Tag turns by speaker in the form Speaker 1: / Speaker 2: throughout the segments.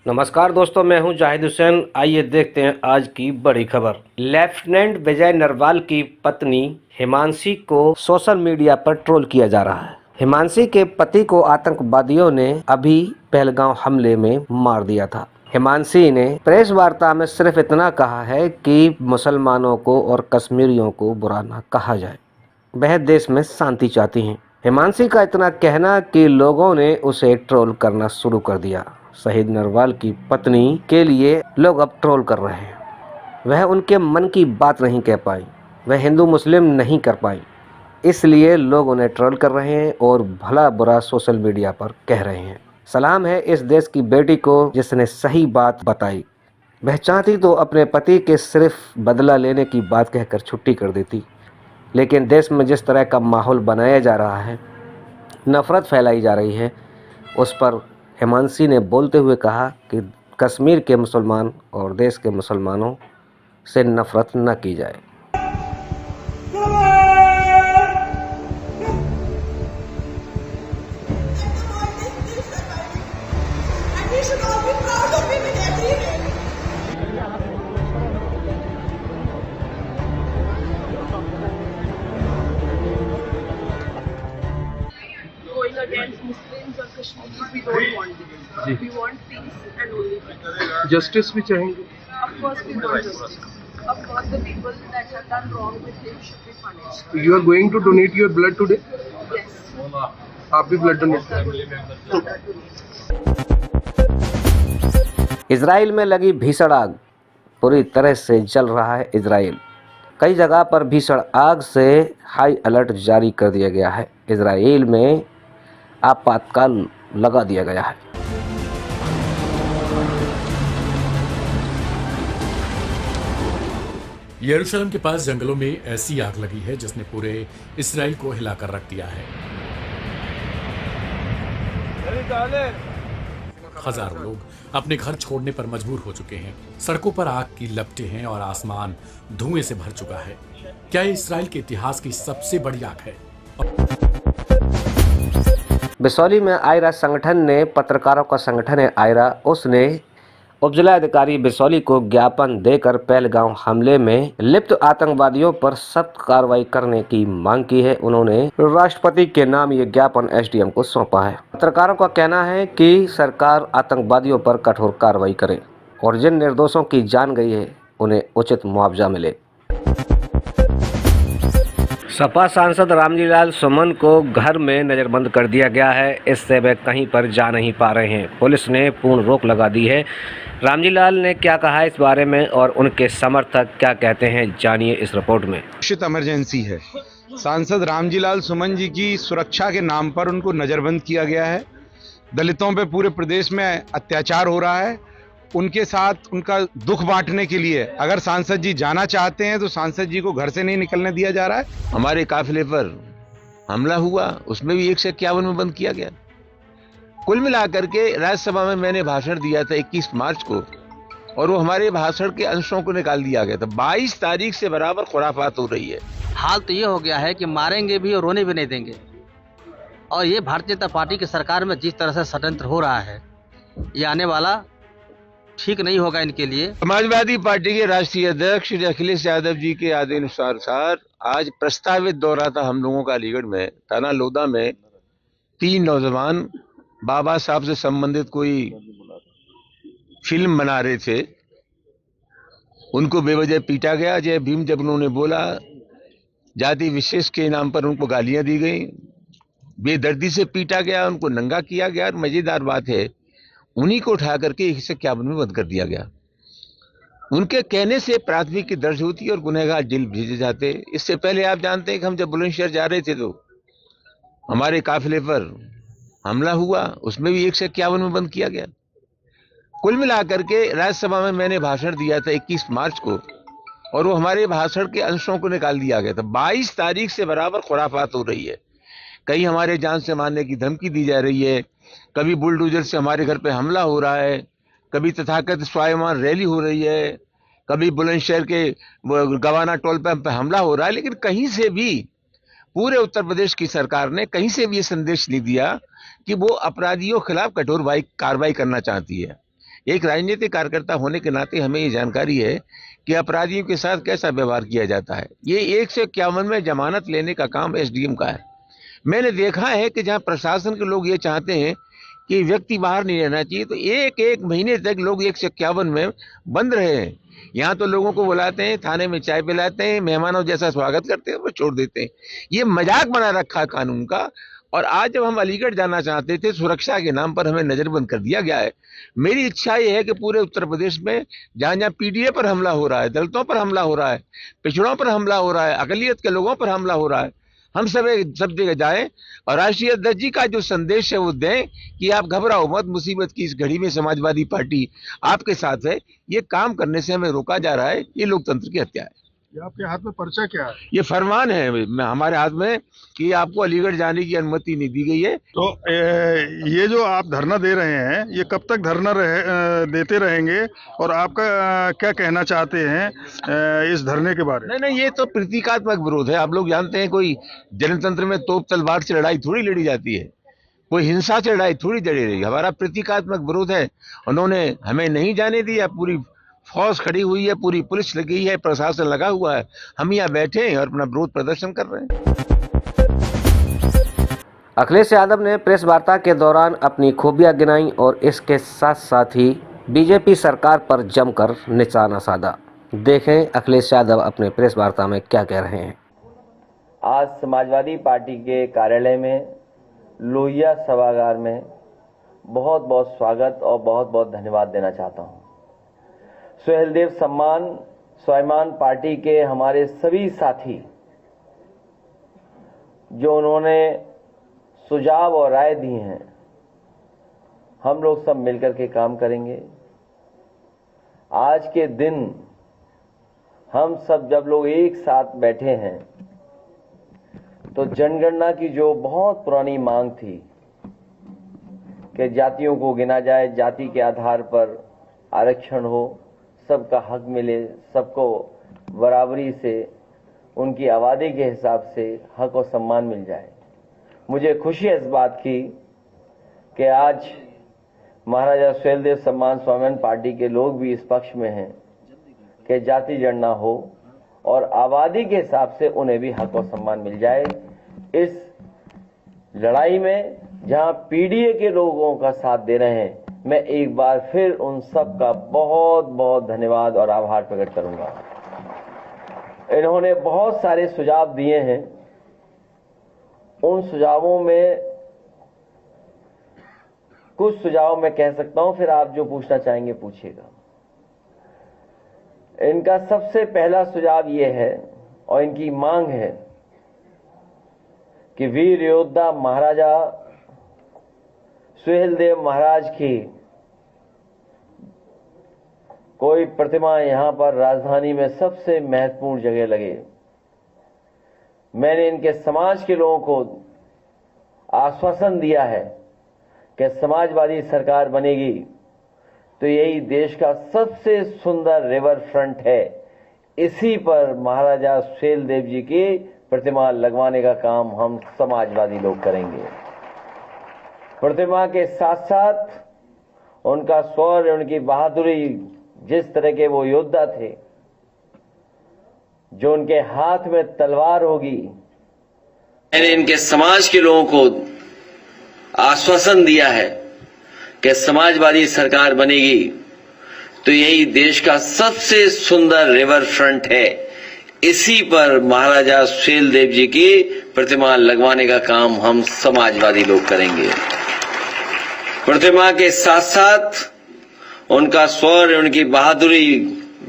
Speaker 1: नमस्कार दोस्तों, मैं हूं जाहिद हुसैन। आइए देखते हैं आज की बड़ी खबर। लेफ्टिनेंट विजय नरवाल की पत्नी हिमांशी को सोशल मीडिया पर ट्रोल किया जा रहा है। हिमांशी के पति को आतंकवादियों ने अभी पहलगांव हमले में मार दिया था। हिमांशी ने प्रेस वार्ता में सिर्फ इतना कहा है कि मुसलमानों को और कश्मीरियों को बुरा न कहा जाए। वह देश में शांति चाहती हैं। हिमांशी का इतना कहना कि लोगों ने उसे ट्रोल करना शुरू कर दिया। शहीद नरवाल की पत्नी के लिए लोग अब ट्रोल कर रहे हैं। वह उनके मन की बात नहीं कह पाई, वह हिंदू मुस्लिम नहीं कर पाई, इसलिए लोग उन्हें ट्रोल कर रहे हैं और भला बुरा सोशल मीडिया पर कह रहे हैं। सलाम है इस देश की बेटी को जिसने सही बात बताई। वह चाहती तो अपने पति के सिर्फ बदला लेने की बात कहकर छुट्टी कर देती, लेकिन देश में जिस तरह का माहौल बनाया जा रहा है, नफ़रत फैलाई जा रही है, उस पर हिमांशी ने बोलते हुए कहा कि कश्मीर के मुसलमान और देश के मुसलमानों से नफ़रत न की जाए।
Speaker 2: Going against Muslims or Kashmiris, we don't want this. We want peace and only peace.
Speaker 3: Justice भी चाहेंगे।
Speaker 2: Of course, we want justice. Of course, the people that have done wrong with him should be punished.
Speaker 3: You are going to donate your blood today?
Speaker 2: Yes.
Speaker 3: आप भी blood donate
Speaker 1: Israel में लगी भीषण आग, पूरी तरह से जल रहा है इजराइल। कई जगह पर भीषण आग से हाई अलर्ट जारी कर दिया गया है। इजराइल में आपातकाल लगा दिया गया है।
Speaker 4: यरूशलेम के पास जंगलों में ऐसी आग लगी है जिसने पूरे इसराइल को हिलाकर रख दिया है। हजारों लोग अपने घर छोड़ने पर मजबूर हो चुके हैं। सड़कों पर आग की लपटें हैं और आसमान धुएं से भर चुका है। क्या ये इसराइल के इतिहास की सबसे बड़ी आग है?
Speaker 1: बिसौली में आयरा संगठन ने, पत्रकारों का संगठन है आयरा, उसने उपजिलाधिकारी बिसौली को ज्ञापन देकर पहलगांव हमले में लिप्त आतंकवादियों पर सख्त कार्रवाई करने की मांग की है। उन्होंने राष्ट्रपति के नाम ये ज्ञापन एसडीएम को सौंपा है। पत्रकारों का कहना है कि सरकार आतंकवादियों पर कठोर कार्रवाई करे और जिन निर्दोषों की जान गई है उन्हें उचित मुआवजा मिले। सपा सांसद रामजी लाल सुमन को घर में नज़रबंद कर दिया गया है। इससे वे कहीं पर जा नहीं पा रहे हैं। पुलिस ने पूर्ण रोक लगा दी है। रामजी लाल ने क्या कहा इस बारे में और उनके समर्थक क्या कहते हैं, जानिए इस रिपोर्ट में।
Speaker 5: घोषित इमरजेंसी है। सांसद रामजी लाल सुमन जी की सुरक्षा के नाम पर उनको नज़रबंद किया गया है। दलितों पे पूरे प्रदेश में अत्याचार हो रहा है। उनके साथ उनका दुख बांटने के लिए अगर सांसद जी जाना चाहते हैं तो सांसद जी को घर से नहीं निकलने दिया जा रहा है।
Speaker 6: हमारे काफिले पर हमला हुआ, उसमें भी 151 में बंद किया गया। कुल मिलाकर के राज्यसभा में मैंने भाषण दिया था 21 मार्च को, और वो हमारे भाषण के अंशों को निकाल दिया गया था। 22 तारीख से बराबर खुराफात हो रही है।
Speaker 7: हाल तो ये हो गया है कि मारेंगे भी और रोने भी नहीं देंगे। और ये भारतीय जनता पार्टी की सरकार में जिस तरह से षड्यंत्र हो रहा है, ये आने वाला ठीक नहीं होगा इनके लिए।
Speaker 6: समाजवादी पार्टी के राष्ट्रीय अध्यक्ष श्री अखिलेश यादव जी के आदेशानुसार आज प्रस्तावित दौरा था हम लोगों का अलीगढ़ में। थाना लोधा में 3 नौजवान बाबा साहब से संबंधित कोई फिल्म बना रहे थे, उनको बेवजह पीटा गया। जय भीम जब उन्होंने बोला, जाति विशेष के नाम पर उनको गालियां दी गई, बेदर्दी से पीटा गया, उनको नंगा किया गया। और मजेदार बात है, उन्हीं को उठा करके 151 में बंद कर दिया गया। उनके कहने से प्राथमिकी दर्ज होती और गुनहगार जेल भेजे जाते। इससे पहले आप जानते हैं कि हम जब बुलंदशहर जा रहे थे तो हमारे काफिले पर हमला हुआ, उसमें भी 151 में बंद किया गया। कुल मिलाकर के राज्यसभा में मैंने भाषण दिया था 21 मार्च को, और वो हमारे भाषण के अंशों को निकाल दिया गया था। 22 तारीख से बराबर खुराफात हो रही है। कहीं हमारे जान से मारने की धमकी दी जा रही है, कभी बुलडोजर से हमारे घर पे हमला हो रहा है, कभी तथाकथित स्वाभिमान रैली हो रही है, कभी बुलंदशहर के गवाना टोल पंप पे हमला हो रहा है। लेकिन कहीं से भी पूरे उत्तर प्रदेश की सरकार ने कहीं से भी ये संदेश नहीं दिया कि वो अपराधियों के खिलाफ कठोर कार्रवाई करना चाहती है। एक राजनीतिक कार्यकर्ता होने के नाते हमें ये जानकारी है कि अपराधियों के साथ कैसा व्यवहार किया जाता है। ये 151 में जमानत लेने का काम एसडीएम का है। मैंने देखा है कि जहां प्रशासन के लोग ये चाहते हैं कि व्यक्ति बाहर नहीं रहना चाहिए, तो एक एक महीने तक लोग 151 में बंद रहे हैं। यहाँ तो लोगों को बुलाते हैं, थाने में चाय पिलाते हैं, मेहमानों जैसा स्वागत करते हैं, वो छोड़ देते हैं। ये मजाक बना रखा है कानून का। और आज जब हम अलीगढ़ जाना चाहते थे, सुरक्षा के नाम पर हमें नजरबंद कर दिया गया है। मेरी इच्छा ये है कि पूरे उत्तर प्रदेश में जहां जहां पीडीए पर हमला हो रहा है, दलितों पर हमला हो रहा है, पिछड़ों पर हमला हो रहा है, अकलियत के लोगों पर हमला हो रहा है, हम सब जगह जाएं और राष्ट्रीय अध्यक्ष जी का जो संदेश है वो दें कि आप घबराओ मत, मुसीबत की इस घड़ी में समाजवादी पार्टी आपके साथ है। ये काम करने से हमें रोका जा रहा है। ये लोकतंत्र की हत्या है।
Speaker 3: ये आपके हाथ में पर्चा क्या है?
Speaker 6: ये फरमान है हमारे हाथ में कि आपको अलीगढ़ जाने की अनुमति नहीं दी गई है।
Speaker 8: तो ये जो आप धरना दे रहे हैं, ये कब तक धरना देते रहेंगे और आपका क्या कहना चाहते हैं इस धरने के बारे में?
Speaker 6: नहीं, ये तो प्रतीकात्मक विरोध है। आप लोग जानते हैं कोई जनतंत्र में तोप तलवार से लड़ाई थोड़ी लड़ी जाती है, कोई हिंसा से लड़ाई थोड़ी लड़ी रही। हमारा प्रतीकात्मक विरोध है। उन्होंने हमें नहीं जाने दिया, पूरी फौज खड़ी हुई है, पूरी पुलिस लगी है, प्रशासन लगा हुआ है। हम यहाँ बैठे हैं और अपना विरोध प्रदर्शन कर रहे हैं।
Speaker 1: अखिलेश यादव ने प्रेस वार्ता के दौरान अपनी खूबियां गिनाई और इसके साथ साथ ही बीजेपी सरकार पर जमकर निशाना साधा। देखें अखिलेश यादव अपने प्रेस वार्ता में क्या कह रहे हैं।
Speaker 9: आज समाजवादी पार्टी के कार्यालय में लोहिया सभागार में बहुत बहुत स्वागत और बहुत बहुत धन्यवाद देना चाहता हूं। सुहेलदेव सम्मान स्वाभिमान पार्टी के हमारे सभी साथी जो उन्होंने सुझाव और राय दी हैं, हम लोग सब मिलकर के काम करेंगे। आज के दिन हम सब जब लोग एक साथ बैठे हैं तो जनगणना की जो बहुत पुरानी मांग थी कि जातियों को गिना जाए, जाति के आधार पर आरक्षण हो, सबका हक मिले, सबको बराबरी से उनकी आबादी के हिसाब से हक और सम्मान मिल जाए। मुझे खुशी है इस बात की कि आज महाराजा सुहेलदेव सम्मान स्वाभिमान पार्टी के लोग भी इस पक्ष में हैं कि जाति गणना हो और आबादी के हिसाब से उन्हें भी हक और सम्मान मिल जाए। इस लड़ाई में जहां पीडीए के लोगों का साथ दे रहे हैं, मैं एक बार फिर उन सब का बहुत बहुत धन्यवाद और आभार प्रकट करूंगा। इन्होंने बहुत सारे सुझाव दिए हैं। उन सुझावों में कुछ सुझाव मैं कह सकता हूं, फिर आप जो पूछना चाहेंगे पूछिएगा। इनका सबसे पहला सुझाव ये है और इनकी मांग है कि वीर योद्धा महाराजा सुहेलदेव महाराज की कोई प्रतिमा यहां पर राजधानी में सबसे महत्वपूर्ण जगह लगे। मैंने इनके समाज के लोगों को आश्वासन दिया है कि समाजवादी सरकार बनेगी तो यही देश का सबसे सुंदर रिवर फ्रंट है। इसी पर महाराजा सुहेलदेव जी की प्रतिमा लगवाने का काम हम समाजवादी लोग करेंगे। प्रतिमा के साथ साथ उनका शौर्य, उनकी बहादुरी, जिस तरह के वो योद्धा थे, जो उनके हाथ में तलवार होगी। मैंने इनके समाज के लोगों को आश्वासन दिया है कि समाजवादी सरकार बनेगी तो यही देश का सबसे सुंदर रिवर फ्रंट है। इसी पर महाराजा सुहेलदेव जी की प्रतिमा लगवाने का काम हम समाजवादी लोग करेंगे। प्रतिमा के साथ साथ उनका शौर्य, उनकी बहादुरी,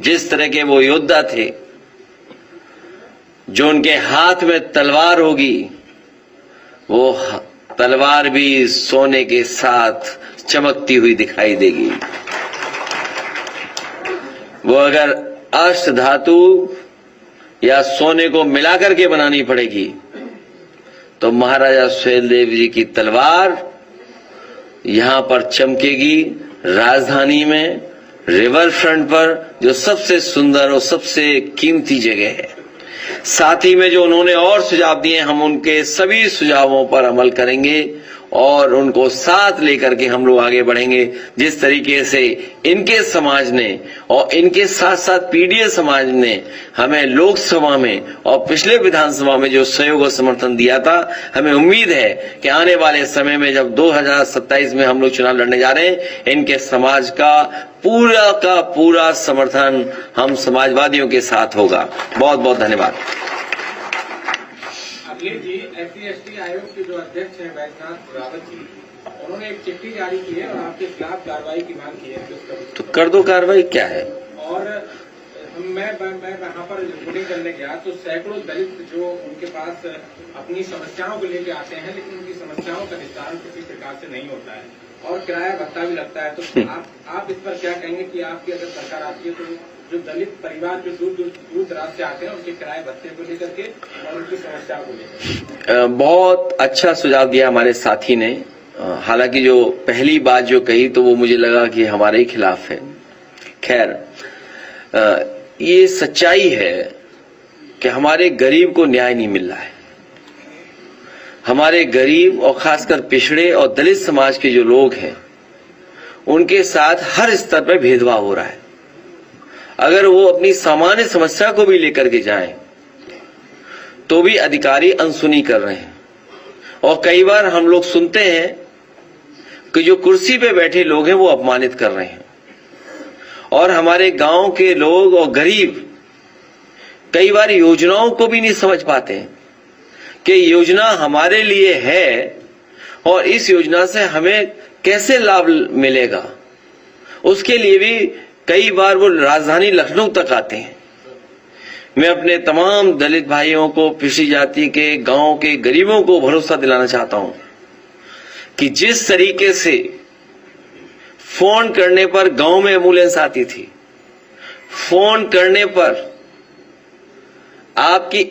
Speaker 9: जिस तरह के वो योद्धा थे, जो उनके हाथ में तलवार होगी, वो तलवार भी सोने के साथ चमकती हुई दिखाई देगी। वो अगर अष्ट धातु या सोने को मिलाकर के बनानी पड़ेगी तो महाराजा सुहेलदेव जी की तलवार यहां पर चमकेगी, राजधानी में रिवर फ्रंट पर, जो सबसे सुंदर और सबसे कीमती जगह है। साथ ही में जो उन्होंने और सुझाव दिए, हम उनके सभी सुझावों पर अमल करेंगे और उनको साथ लेकर के हम लोग आगे बढ़ेंगे। जिस तरीके से इनके समाज ने और इनके साथ साथ पीडीए समाज ने हमें लोकसभा में और पिछले विधानसभा में जो सहयोग और समर्थन दिया था, हमें उम्मीद है कि आने वाले समय में जब 2027 में हम लोग चुनाव लड़ने जा रहे हैं, इनके समाज का पूरा समर्थन हम समाजवादियों के साथ होगा। बहुत बहुत धन्यवाद।
Speaker 10: अखिलेश जी, SC/ST आयोग के जो अध्यक्ष हैं बैजनाथ रावत जी, उन्होंने एक चिट्ठी जारी की है और आपके खिलाफ कार्रवाई की मांग की है।
Speaker 9: तो कर दो कार्रवाई, क्या है।
Speaker 10: और मैं वहाँ पर रिपोर्टिंग करने गया तो सैकड़ों दलित जो उनके पास अपनी समस्याओं को लेकर आते हैं, लेकिन उनकी समस्याओं का निस्तारण किसी प्रकार से नहीं होता है और किराया भत्ता भी लगता है। तो आप इस पर क्या कहेंगे कि आपकी अगर सरकार आती है तो जो दलित परिवार जो दूर दराज से आते हैं उनके किराए भत्ते को लेकर के और उनकी समस्या को लेकर।
Speaker 9: बहुत अच्छा सुझाव दिया हमारे साथी ने। हालांकि जो पहली बात जो कही तो वो मुझे लगा कि हमारे ही खिलाफ है। खैर, ये सच्चाई है कि हमारे गरीब को न्याय नहीं मिल रहा है। हमारे गरीब और खासकर पिछड़े और दलित समाज के जो लोग हैं उनके साथ हर स्तर पर भेदभाव हो रहा है। अगर वो अपनी सामान्य समस्या को भी लेकर के जाएं तो भी अधिकारी अनसुनी कर रहे हैं। और कई बार हम लोग सुनते हैं कि जो कुर्सी पे बैठे लोग हैं वो अपमानित कर रहे हैं। और हमारे गांव के लोग और गरीब कई बार योजनाओं को भी नहीं समझ पाते हैं कि योजना हमारे लिए है और इस योजना से हमें कैसे लाभ मिलेगा। उसके लिए भी कई बार वो राजधानी लखनऊ तक आते हैं। मैं अपने तमाम दलित भाइयों को, पिछड़ी जाति के गांव के गरीबों को भरोसा दिलाना चाहता हूं कि जिस तरीके से फोन करने पर गांव में एम्बुलेंस आती थी, फोन करने पर आपकी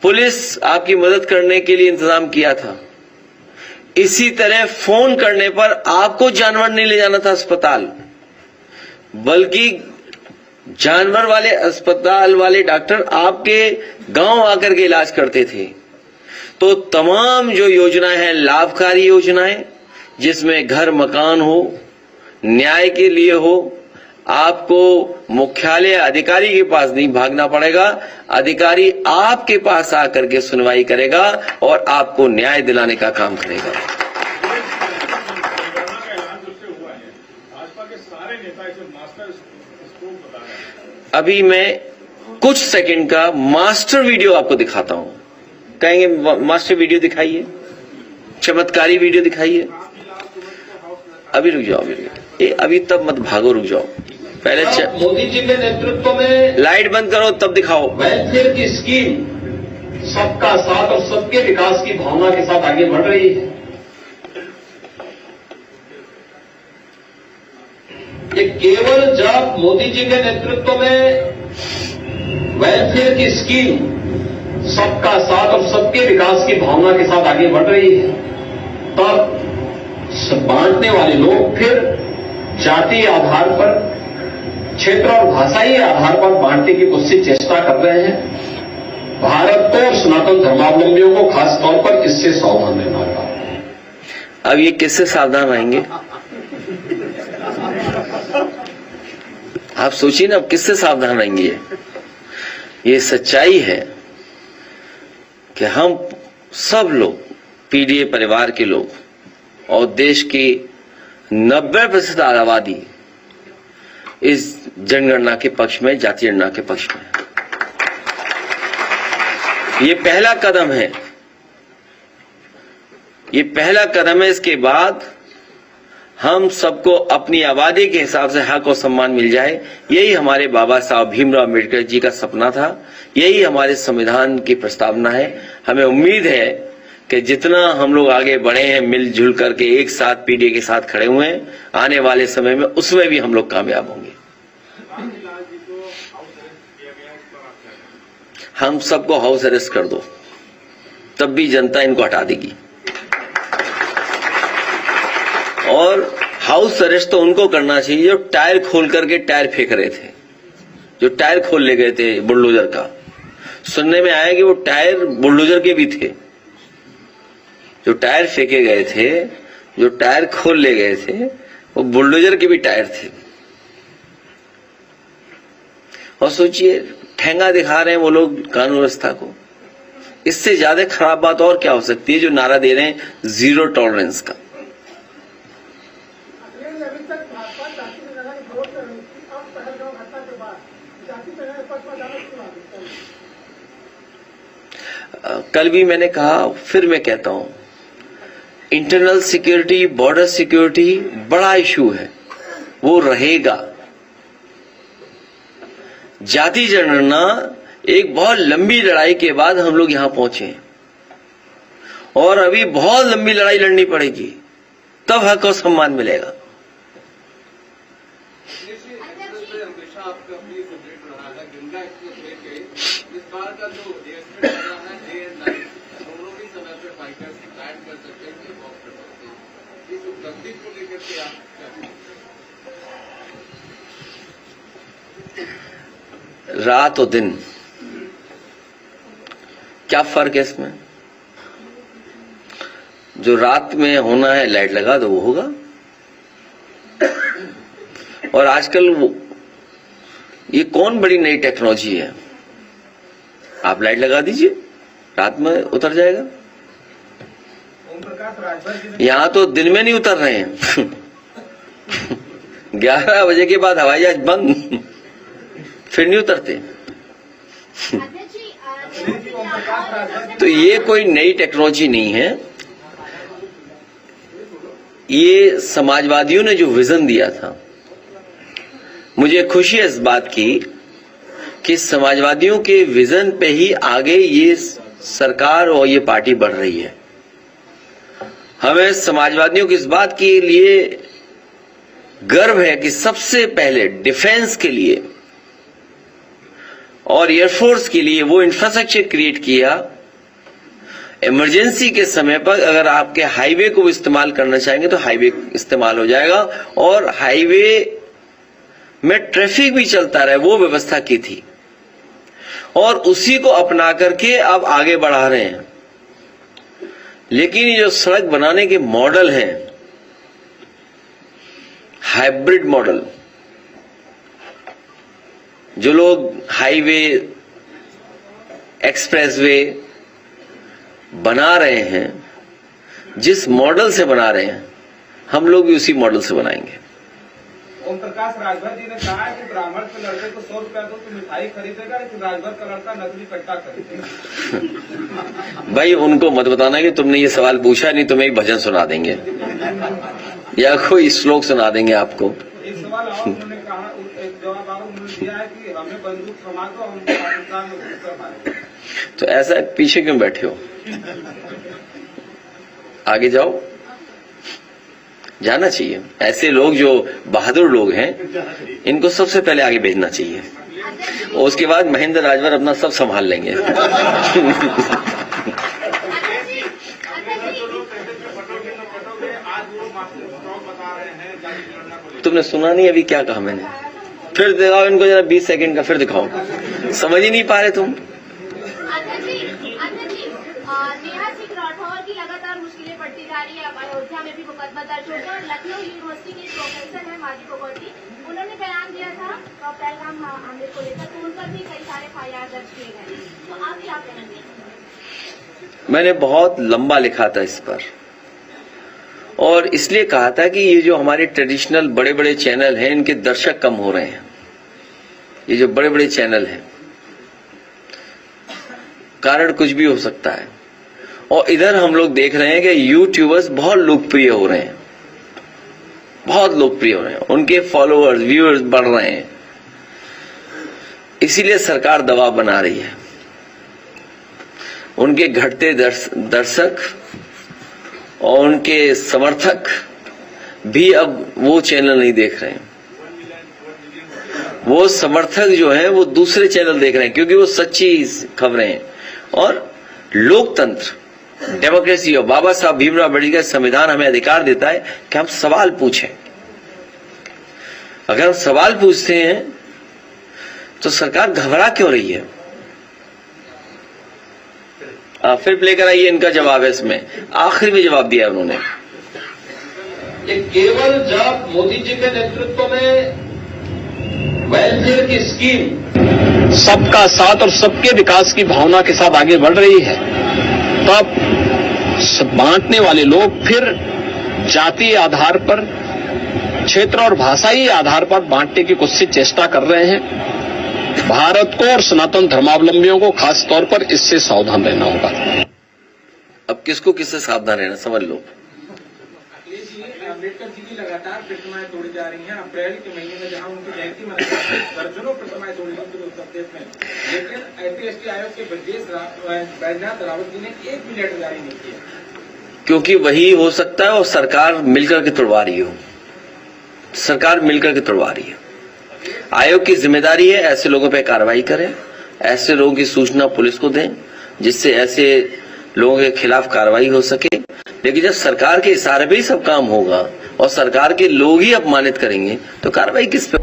Speaker 9: पुलिस आपकी मदद करने के लिए इंतजाम किया था, इसी तरह फोन करने पर आपको जानवर नहीं ले जाना था अस्पताल, बल्कि जानवर वाले अस्पताल वाले डॉक्टर आपके गांव आकर के इलाज करते थे। तो तमाम जो योजनाएं हैं लाभकारी योजनाएं, जिसमें घर मकान हो, न्याय के लिए हो, आपको मुख्यालय अधिकारी के पास नहीं भागना पड़ेगा, अधिकारी आपके पास आकर के सुनवाई करेगा और आपको न्याय दिलाने का काम करेगा। अभी मैं कुछ सेकंड का मास्टर वीडियो आपको दिखाता हूं। कहेंगे मास्टर वीडियो दिखाइए, चमत्कारी वीडियो दिखाइए। अभी रुक जाओ, अभी तब मत भागो, रुक जाओ। पहले
Speaker 11: मोदी जी के नेतृत्व में
Speaker 9: लाइट बंद करो तब दिखाओ।
Speaker 11: वेलफेयर की स्कीम सबका साथ और सबके विकास की भावना के साथ आगे बढ़ रही है। ये केवल जब मोदी जी के नेतृत्व में वेलफेयर की स्कीम सबका साथ और सबके विकास की भावना के साथ आगे बढ़ रही है, तब बांटने वाले लोग फिर जातीय आधार पर, क्षेत्र और भाषाई आधार पर बांटने की कोशिश चेष्टा कर रहे हैं। भारत को और सनातन धर्मावलंबियों को खास तौर पर इससे सावधान रहना होगा।
Speaker 9: अब ये किससे सावधान रहेंगे? आप सोचिए ना, अब किससे सावधान रहेंगे? ये सच्चाई है कि हम सब लोग, पीडीए परिवार के लोग और देश की 90% आबादी इस जनगणना के पक्ष में, जातीय जनगणना के पक्ष में। ये पहला कदम है, ये पहला कदम है। इसके बाद हम सबको अपनी आबादी के हिसाब से हक और सम्मान मिल जाए, यही हमारे बाबा साहब भीमराव अम्बेडकर जी का सपना था, यही हमारे संविधान की प्रस्तावना है। हमें उम्मीद है कि जितना हम लोग आगे बढ़े हैं, मिलजुल करके एक साथ पीडीए के साथ खड़े हुए हैं, आने वाले समय में उसमें भी हम लोग कामयाब होंगे। हम सबको हाउस अरेस्ट कर दो, तब भी जनता इनको हटा देगी। और हाउस अरेस्ट तो उनको करना चाहिए जो टायर खोल करके टायर फेंक रहे थे, जो टायर खोल ले गए थे बुलडोजर का। सुनने में आया कि वो टायर बुलडोजर के भी थे। जो टायर फेंके गए थे, जो टायर खोल ले गए थे, वो बुलडोजर के भी टायर थे। और सोचिए, ठेंगा दिखा रहे हैं वो लोग कानून व्यवस्था को। इससे ज्यादा खराब बात और क्या हो सकती है जो नारा दे रहे हैं जीरो टॉलरेंस का। कल भी मैंने कहा, फिर मैं कहता हूं, इंटरनल सिक्योरिटी, बॉर्डर सिक्योरिटी बड़ा इशू है, वो रहेगा। जाति जनगणना एक बहुत लंबी लड़ाई के बाद हम लोग यहां पहुंचे हैं और अभी बहुत लंबी लड़ाई लड़नी पड़ेगी, तब हक और सम्मान मिलेगा। रात और दिन क्या फर्क है इसमें? जो रात में होना है लाइट लगा दो, वो होगा। और आजकल ये कौन बड़ी नई टेक्नोलॉजी है? आप लाइट लगा दीजिए, रात में उतर जाएगा। यहां तो दिन में नहीं उतर रहे हैं 11 बजे के बाद हवाई जहाज बंद, फिर नहीं उतरते। तो ये कोई नई टेक्नोलॉजी नहीं है। ये समाजवादियों ने जो विजन दिया था, मुझे खुशी है इस बात की कि समाजवादियों के विजन पे ही आगे ये सरकार और ये पार्टी बढ़ रही है। हमें समाजवादियों की इस बात के लिए गर्व है कि सबसे पहले डिफेंस के लिए और एयरफोर्स के लिए वो इंफ्रास्ट्रक्चर क्रिएट किया। इमरजेंसी के समय पर अगर आपके हाईवे को इस्तेमाल करना चाहेंगे तो हाईवे इस्तेमाल हो जाएगा, और हाईवे में ट्रैफिक भी चलता रहे वो व्यवस्था की थी, और उसी को अपना करके अब आगे बढ़ा रहे हैं। लेकिन ये जो सड़क बनाने के मॉडल हैं, हाइब्रिड मॉडल, जो लोग हाईवे, एक्सप्रेसवे बना रहे हैं, जिस मॉडल से बना रहे हैं, हम लोग भी उसी मॉडल से बनाएंगे।
Speaker 10: ओम प्रकाश राजभर जी ने कहा है कि ब्राह्मण के लड़के को 100 रुपया दो तो मिठाई खरीदेगा, लेकिन राजभर का लड़का नकली कट्टा खरीदेगा।
Speaker 9: भाई उनको मत बताना कि तुमने ये सवाल पूछा, नहीं तुम्हें एक भजन सुना देंगे या कोई श्लोक सुना देंगे आपको।
Speaker 10: एक सवाल और उन्होंने कहा, एक जवाब और उन्होंने दिया है कि हमें बंदूक थमा दो, हम पाकिस्तान में घुसकर मारेंगे।
Speaker 9: तो ऐसा पीछे क्यों बैठे हो? आगे जाओ, जाना चाहिए। ऐसे लोग जो बहादुर लोग हैं, इनको सबसे पहले आगे भेजना चाहिए, और उसके बाद महेंद्र राजभर अपना सब संभाल लेंगे। तुमने सुना नहीं अभी क्या कहा मैंने? फिर दिखाओ इनको जरा 20 सेकंड का, फिर दिखाओ। समझ ही नहीं पा रहे तुम।
Speaker 12: लगातार मुश्किलें बढ़ती जा रही है। अयोध्या में भी मुकदमा दर्ज हो गया, और लखनऊ यूनिवर्सिटी के प्रोफेसर है माजिद कोकर्ती, उन्होंने बयान दिया था पहलगाम हमले को लेकर, तो उन पर भी कई सारे FIR दर्ज किए गए। तो आप क्या कहेंगे?
Speaker 9: मैंने बहुत लंबा लिखा था इस पर, और इसलिए कहा था कि ये जो हमारे ट्रेडिशनल बड़े बड़े चैनल हैं, इनके दर्शक कम हो रहे हैं। ये जो बड़े बड़े चैनल हैं, कारण कुछ भी हो सकता है। और इधर हम लोग देख रहे हैं कि यूट्यूबर्स बहुत लोकप्रिय हो रहे हैं, बहुत लोकप्रिय हो रहे हैं, उनके फॉलोअर्स, व्यूअर्स बढ़ रहे हैं। इसीलिए सरकार दबाव बना रही है। उनके घटते दर्शक और उनके समर्थक भी अब वो चैनल नहीं देख रहे हैं। वो समर्थक जो हैं वो दूसरे चैनल देख रहे हैं, क्योंकि वो सच्ची खबरें हैं। और लोकतंत्र, डेमोक्रेसी और बाबा साहब भीमराव अम्बेडकर संविधान हमें अधिकार देता है कि हम सवाल पूछें। अगर हम सवाल पूछते हैं तो सरकार घबरा क्यों रही है?
Speaker 11: फिर लेकर आइए, इनका जवाब है इसमें, आखिरी में जवाब दिया उन्होंने। ये केवल जब मोदी जी के नेतृत्व में वेलफेयर की स्कीम सबका साथ और सबके विकास की भावना के साथ आगे बढ़ रही है, तब बांटने वाले लोग फिर जातीय आधार पर, क्षेत्र और भाषाई आधार पर बांटने की कुछ चेष्टा कर रहे हैं। भारत को और सनातन धर्मावलंबियों को खास तौर पर इससे सावधान रहना होगा। अब किसको किससे सावधान रहना, समझ लो।
Speaker 10: अम्बेडकर जी की लगातार प्रतिमाएं तोड़ी जा रही हैं। अप्रैल के महीने में जहां उनकी जयंती मनाई जाती है, दर्जनों प्रतिमाएं तोड़ी गई पूरे उत्तर प्रदेश में, लेकिन एसपी आयोग के बैजनाथ रावत जी ने 1 भी लेटर जारी नहीं किया।
Speaker 11: क्योंकि वही हो सकता है और सरकार मिलकर के तोड़वा रही हो, सरकार मिलकर के तोड़वा रही है। आयोग की जिम्मेदारी है ऐसे लोगों पर कार्रवाई करें, ऐसे लोगों की सूचना पुलिस को दें, जिससे ऐसे लोगों के खिलाफ कार्रवाई हो सके। लेकिन जब सरकार के इशारे पे ही सब काम होगा और सरकार के लोग ही अपमानित करेंगे तो कार्रवाई किस पे?